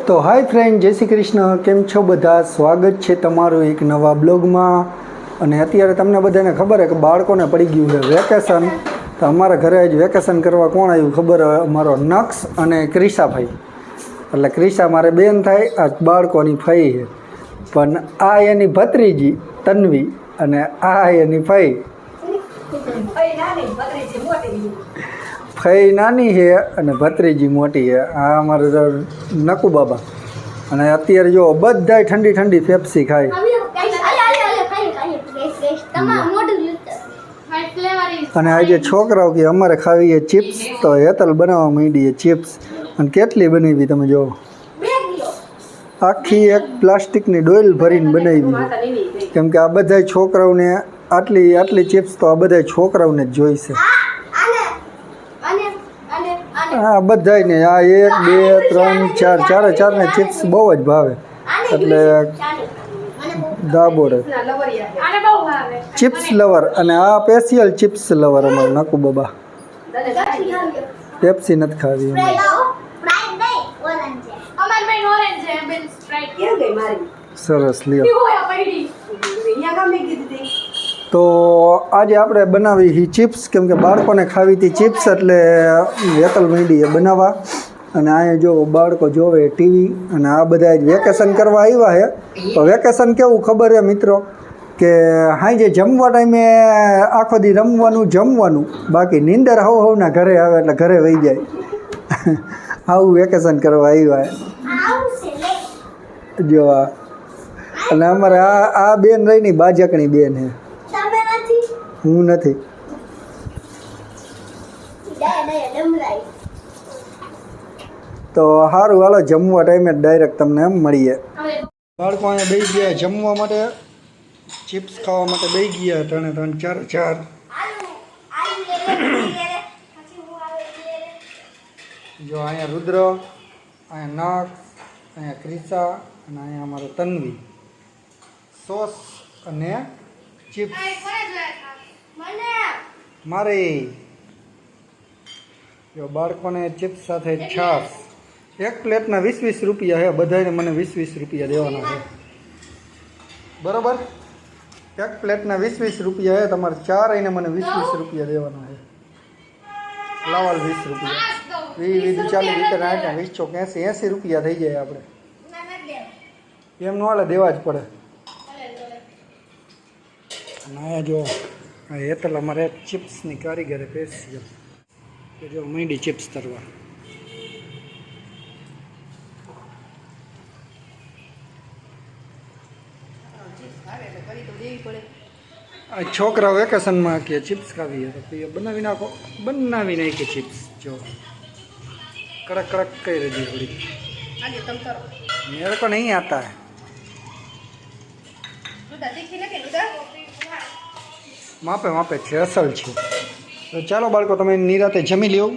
તો હાય ફ્રેન્ડ, જય શ્રી કૃષ્ણ. કેમ છો બધા? સ્વાગત છે તમારું એક નવા બ્લોગમાં. અને અત્યારે તમને બધાને ખબર છે કે બાળકોને પડી ગયું છે વેકેશન. તો અમારા ઘરે જ વેકેશન કરવા કોણ આવ્યું ખબર? અમારો નક્ષ અને ક્રિશાભાઈ. એટલે ક્રિશા મારે બેન થાય, આ બાળકોની ફઈ છે. પણ આ એની ભત્રીજી તન્વી અને આ એની ફઈ. ફઈ નાની છે અને ભત્રીજી મોટી છે. આ અમારે નકુ બાબા. અને અત્યારે જો બધાય ઠંડી ઠંડી પેપ્સી ખાય. અને આજે છોકરાઓ કે અમારે ખાવી છે ચિપ્સ, તો હેતલ બનાવવા માંડી છે ચિપ્સ. અને કેટલી બનાવી તમે જો, આખી એક પ્લાસ્ટિકની ડોલ ભરીને બનાવી. કેમ કે આ બધા છોકરાઓને આટલી ચિપ્સ તો આ બધા છોકરાઓને જ જોઈશે. હા બધાને આ 1 2 3 4 ચારે ચિપ્સ બહુ જ ભાવે. એટલે દાબોડે ચિપ્સ લવર. અને આ સ્પેશિયલ ચિપ્સ લવર અમારું નકુ બાબા. પેપ્સી નથી ખાવી. સરસ લ્યો. તો આજે આપણે બનાવી હી ચિપ્સ, કેમ કે બાળકોને ખાવી હતી ચિપ્સ, એટલે હેતલ માંડીએ બનાવવા. અને અહીંયા જો બાળકો જોવે ટીવી. અને આ બધા જ વેકેશન કરવા આવ્યા છે. તો વેકેશન કેવું ખબર છે મિત્રો, કે સાંજે જમવા ટાઈમે આખો દી જમવાનું, બાકી નીંદર હવના ઘરે આવે એટલે ઘરે વહી જાય. આવું વેકેશન કરવા આવ્યા જો આ. અને અમારે આ બેન રહીની બાજકણી બેન છે, હું નથી. તો સારું, હાલો જમવા ટાઈમે ડાયરેક્ટ તમને એમ મળીએ. બાળકો અહીંયા બેસી ગયા જમવા માટે, ચિપ્સ ખાવા માટે બેસી ગયા. 3 4 જો અહીંયા રુદ્ર, અહીંયા નક્ષ, અહીંયા ક્રિશા અને અહીંયા અમારો તન્વી. સોસ અને ચિપ્સ મારે. જો બાળકોને ચિપ્સ સાથે છાશ. એક પ્લેટના 20 રૂપિયા છે. બધાને મને 20 રૂપિયા દેવાના છે, બરાબર? એક પ્લેટના 20 રૂપિયા છે. તમારે ચારેયને મને 20 રૂપિયા દેવાના છે. લાવાલ 20 રૂપિયા. 20 40 રીતે 20 ચોક 80 રૂપિયા થઈ જાય. આપણે એમ ન હાલે, દેવા જ પડે. ના જો હેતલ અમારે ચિપ્સની કારીગરે સ્પેશિયલ. જો માંડી ચિપ્સ તરવા. આ છોકરા વેકેશનમાં કે ચિપ્સ ખાવી તો બનાવી નાખો. બનાવી નાખી ચિપ્સ. જો કડક કડક કઈ रही थोड़ी. मेरे को नहीं आता है. માપે છે, અસલ છે. તો ચાલો બાળકો, તમે નિરાતે જમી લ્યો.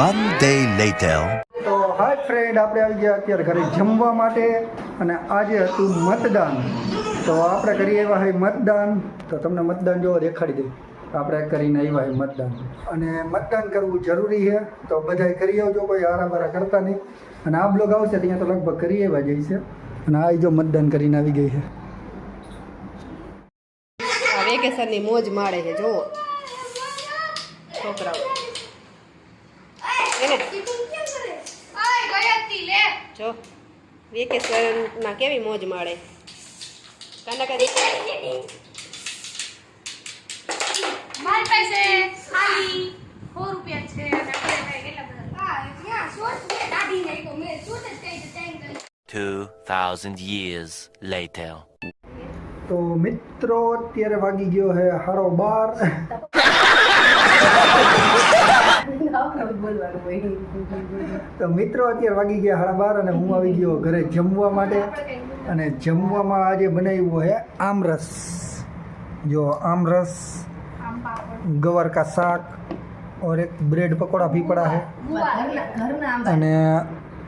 One day later. તો હાય ફ્રેન્ડ, આપણે આવી ગયા અત્યારે ઘરે જમવા માટે. અને આજે હતું મતદાન. તો આપણે કરી આવ્યા હોય મતદાન. તો તમને મતદાન જોવા દેખાડી દઉં. આપણે કરીને આવ્યા હોય મતદાન. અને મતદાન કરવું જરૂરી છે. તો બધાય કરી આવજો, કોઈ આરાબારા કરતા નહીં. અને આ બ્લોગ આવશે ત્યાં તો લગભગ કરી આવ્યા જાય છે. અને આ જો મતદાન કરીને આવી ગઈ છે. વેકેશનની મોજ માળે છે જુઓ છોકરાઓ. જો વેકેશનમાં કેવી મોજ માળે. કાના કરી મારી પાસે ખાલી 4 રૂપિયા છે. 2,000 years later. તો મિત્રો અત્યારે વાગી ગયો છે 12:30. તો મિત્રો અત્યારે વાગી ગયા 12:30 અને હું આવી ગયો ઘરે જમવા માટે. અને જમવામાં આજે બનાવ્યું છે આમરસ. જો આમરસ, ગવાર કા શાક और एक ब्रेड पकोड़ा भी पड़ा है. અને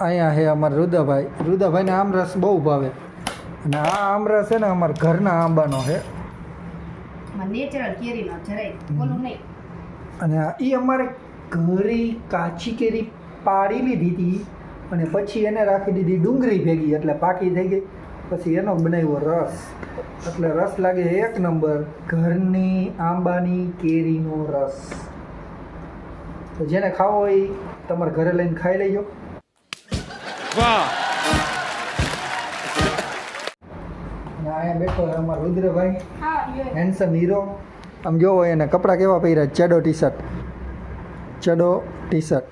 અહીંયા છે અમારા રુદાભાઈને આમરસ બહુ ભાવે. અને આ આમરસ છે ને અમારા ઘરના આંબાનો છે નેચરલ કેરીનો જરાય બોલું નહીં. અને એ અમારે ઘરે કાચી કેરી પાડી લીધી હતી અને પછી એને રાખી દીધી ડુંગળી ભેગી એટલે પાકી થઈ ગઈ. પછી એનો બનાવ્યો રસ. એટલે રસ લાગે એક નંબર. ઘરની આંબાની કેરીનો રસ. તો જેને ખાવો હોય તમારે ઘરે લઈને ખાઈ લેજો. અને અહીંયા બેઠો છે અમારો રુદ્રભાઈ, હેન્ડસમ હીરો. આમ જોવો એને કપડાં કેવા પહેર્યા, ચડો ટી શર્ટ.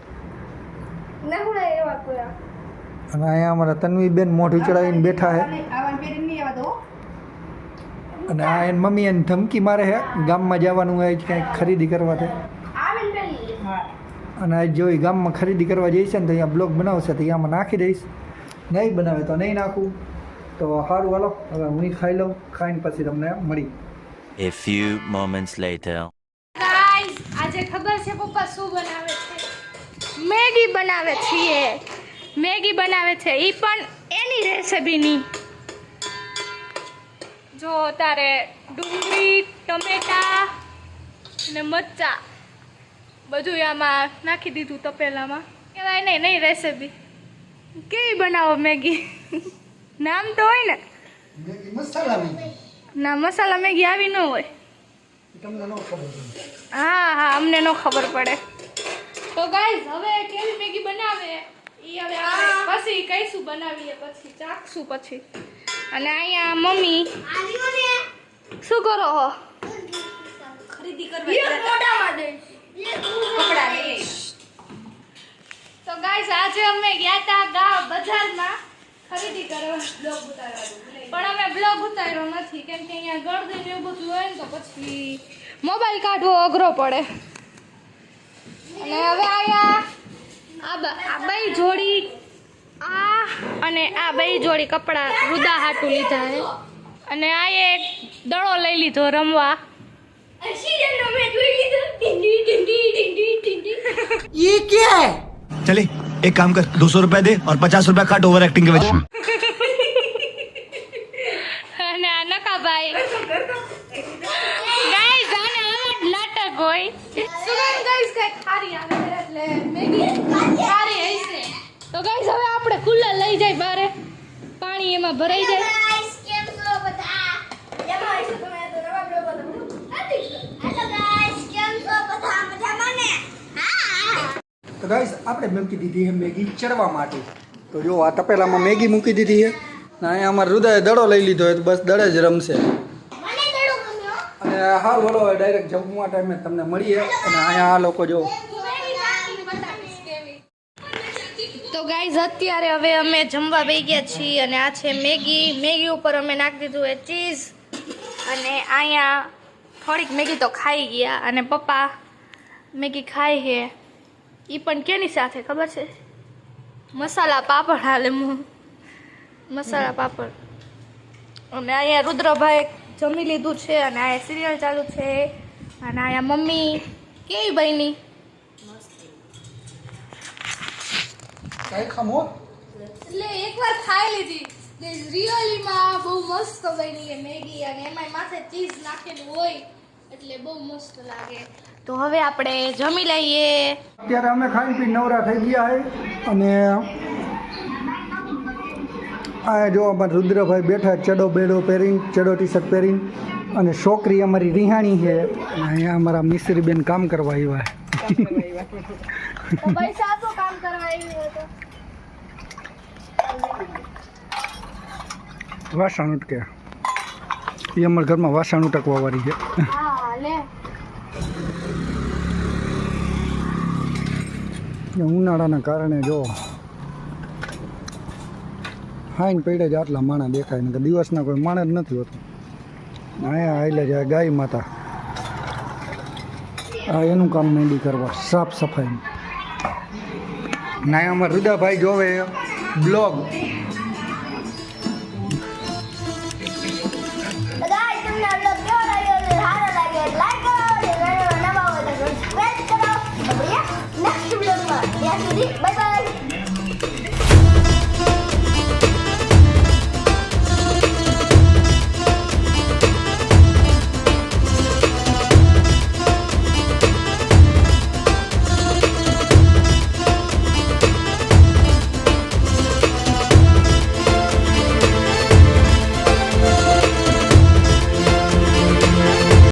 અને અહીંયા અમારા તન્વીબેન મોઢું ચડાવીને બેઠા છે. અને આ એની મમ્મી એને ધમકી મારે છે ગામમાં જવાનું હોય કંઈક ખરીદી કરવા છે. અને આજ જો એ ગામમાં ખરીદી કરવા જઈશ ને તો અહીંયા બ્લોગ બનાવશે તો અહીંયામાં નાખી દઈશ. નહીં બનાવે તો નહીં નાખું. તો સારું હાલો હવે હું ખાઈ લઉં. ખાઈને પછી તમને મળી. A few moments later. Guys આજે ખબર છે પપ્પા શું બનાવે છે? મેગી બનાવે છે. મેગી બનાવે છે ઈ પણ એની રેસિપીની. જો તારે ડુંગળી, ટમેટા અને મરચા બધું આમાં નાખી દીધું તપેલામાં. કહેવાય નહીં રેસિપી કેવી બનાવો મેગી. નામ તો હોય ને. મેગી મસાલા મેગી. ના મસાલા મેગી આવી ન હોય. તમને ન ખબર. હા અમને ન ખબર પડે. તો ગાઈઝ હવે કેવી મેગી બનાવે ઈ હવે આપણે પછી કઈશું બનાવીએ પછી ચાખશું પછી. અને અહીંયા મમ્મી શું કરો હો? ખરીદી કરવા કપડા લઈ. તો ગાઈઝ આજે અમે ગયા હતા બજારમાં ખરીદી કરવા. પણ અમે બ્લોગ ઉતાર્યો નથી કેમ કે અહીંયા ગળદી ને એવું બધું હોય ને તો પછી મોબાઈલ કાઢવો અઘરો પડે. અને હવે અહીંયા આ બે જોડી અને આ બે જોડી કપડાં રુદા હાટું લીધા છે. અને આ એક દડો લઈ લીધો રમવા. ये क्या है? चले एक काम कर 200 रुपए दे और 50 रुपए काट ओवर एक्टिंग के वजह અને આ નકાભાઈ ગાઈસ આને આવા નાટક હોય. સુગંધ ગાઈસ કઈ ખારી આવે એટલે મેગી ખારી હશે. તો ગાઈસ હવે આપણે કુલર લઈ જાય બારે પાણી એમાં ભરાઈ જાય. તો ગાઈસ આપણે મૂકી દીધી છે મેગી ચડવા માટે. તો જો આ તપેલામાં મેગી મૂકી દીધી છે. ને અહીંયા અમારા રુદાએ દડો લઈ લીધો હોય તો બસ દડે જ રમશે. અને હાલ બોલો ડાયરેક્ટ જમવા ટાઈમે તમને મળીએ. અને અહીંયા આ લોકો જો. તો ગાઈઝ અત્યારે હવે અમે જમવા બેસી ગયા છીએ અને આ છે મેગી ઉપર અમે નાખી દીધું એ ચીઝ. અને અહીંયા થોડીક મેગી તો ખાઈ ગયા અને પપ્પા મેગી ખાય છે એ પણ કેની સાથે ખબર છે? મસાલા પાપડ હાલે મસાલા પાપડ. અને અહીંયા રુદ્રભાઈ જમી લીધું છે અને અહીંયા સિરિયલ ચાલુ છે. અને અહીંયા મમ્મી કેવી બની? કઈ ખમો એટલે એકવાર ખાઈ લીધી રિયલીમાં બહુ મસ્ત બની છે મેગી. અને એમાં માથે ચીઝ નાખેલું હોય એટલે બહુ મસ્ત લાગે. તો હવે આપણે જમી લઈએ. અત્યારે અમે ખાઈ પી નવરા થઈ ગયા છે. અને આ જો અમારા રુદ્રભાઈ બેઠા ચડો બેડો પહેરીને, ચડો ટી શર્ટ પહેરીને. અને છોકરી અમારી રિહાણી છે. અને અહીંયા અમારા મિસ્ત્રીબેન કામ કરવા આવ્યા. પૈસા તો કામ કરવા આવી હતો. વાસણ ઉટકે એ અમારા ઘરમાં વાસણ ઉટકવા વાળી છે. હા લે ઉનાળાના કારણે જો હાઈન પડે જ આટલા માણા દેખાય ને કે દિવસના કોઈ માણસ જ નથી હોતું. અહીંયા હાલે છે ગાય માતા. આ એનું કામ માંડી કરવા સાફ સફાઈ. ના અમારા રુદાભાઈ જોવે બ્લોગ. ગાઈસ તમને આ બ્લોગ કેવો લાગ્યો છે સારો લાગ્યો લાઈક કરો અને નવા હોય તો સબસ્ક્રાઇબ કરો. મળીએ નેક્સ્ટ બ્લોગમાં ત્યાં સુધી બાય બાય.